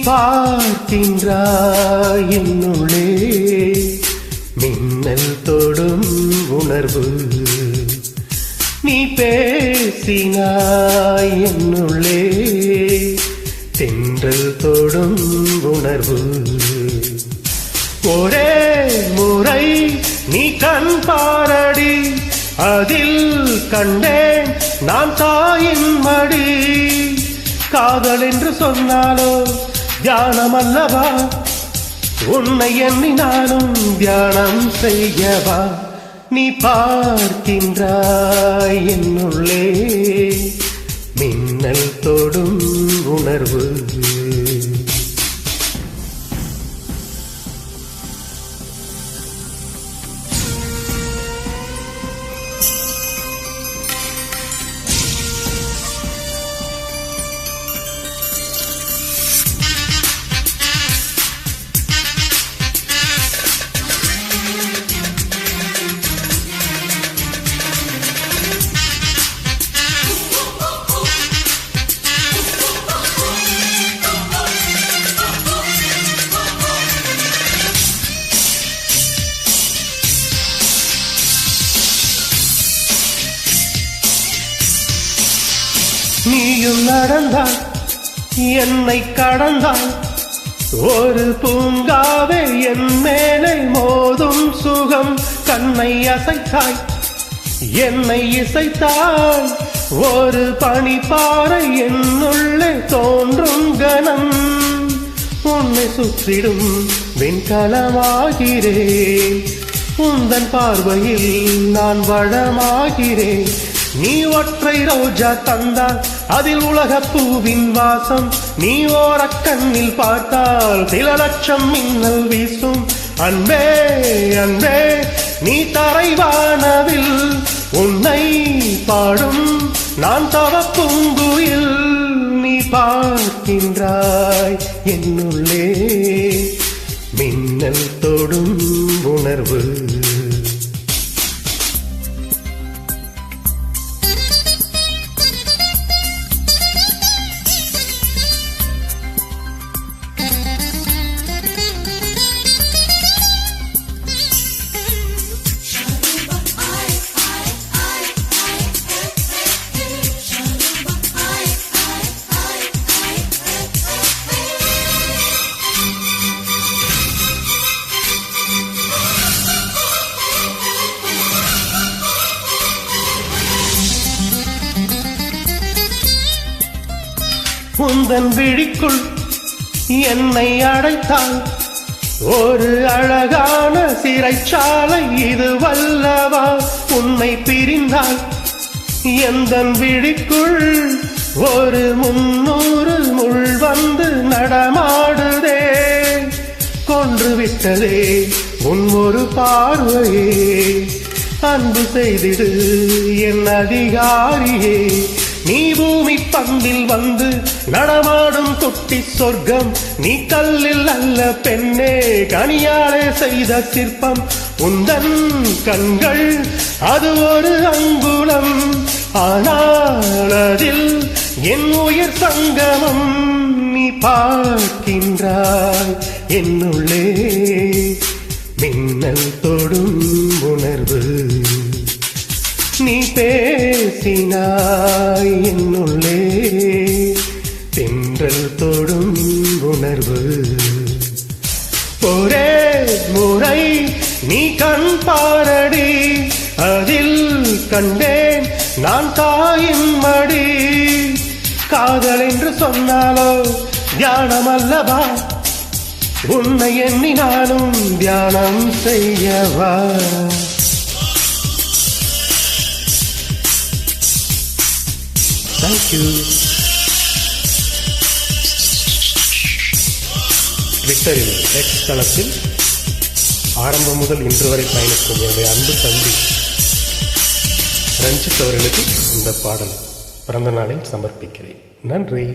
பார்க்கின்றாய் என்னுள்ளே மின்னல் தொடும் உணர்வு. நீ பேசினாய் என்னுள்ளே தென்றல் தொடும் உணர்வு. ஒரே முறை நீ கண் பாரடி, அதில் கண்டேன் நான் தாயின் மடி. காதல் என்று சொன்னாலோ தியானம் அல்லவா, உன்னை எண்ணினாலும் தியானம் செய்யவா. நீ பார்க்கின்றாய் என்னுள்ளே மின்னல் தொடும் உணர்வு. நீயும் நடந்தால் என்னை கடந்தால் ஒரு பூங்காவே என் மேலே மோதும் சுகம். கண்ணை அசைத்தாய் என்னை இசைத்தாய், ஒரு பனிப்பாறை என்னுள்ளே தோன்றும் கணம். உன்னை சுற்றிடும் வெண்கலமாகிறேன், உந்தன் பார்வையில் நான் வளமாகிறேன். நீ ஒற்றை ரோஜா தந்தால் அதில் உலக பூவின் வாசம். நீ ஓரக் கண்ணில் பார்த்தால் சில லட்சம் மின்னல் வீசும். அன்பே அன்பே நீ தரைவானவில் உன்னை பாடும் நான் தவப்பூங்குயில். நீ பார்க்கின்றாய் என்னுள்ளே மின்னல் தொடும் உணர்வு. உந்தன் விழிக்குள் என்னை அடைத்தால் ஒரு அழகான சிறைச்சாலை இது வல்லவா. உன்னை பிரிந்தால் எந்தன் விழிக்குள் ஒரு 300 முள் வந்து நடமாடுதே. கொன்று விட்டதே உன் ஒரு பார்வையே, அன்பு செய்திடு என் அதிகாரியே. நீ பூமி பந்தில் வந்து நடமாடும் குட்டி சொர்க்கம். நீ கல்லில் அல்ல பெண்ணே, கனியாலே செய்த சிற்பம். உந்தன் கண்கள் அது ஒரு அங்குலம், ஆனால் அதில் என் உயிர் சங்கமம். நீ பார்க்கின்றாய் என்னுள்ளே மின்னல் தொடும் உணர்வு. நீ பேசினாய் என்னுள்ளே தென்றல் தொடும் உணர்வு. ஒரே முறை நீ கண் பாரடி, அதில் கண்டேன் நான் தாயின் மடி. காதல் என்று சொன்னாலோ தியானம் அல்லவா, உன்னை எண்ணினாலும் தியானம் செய்யவா. Thank you. ட்விட்டரில் எக்ஸ் தளத்தில் ஆரம்பம் முதல் இன்று வரை பயணிக்கும் என்னுடைய அன்பு தம்பி ரஞ்சித் அவர்களுக்கு இந்த பாடல் பிறந்த நாளில் சமர்ப்பிக்கிறேன். நன்றி.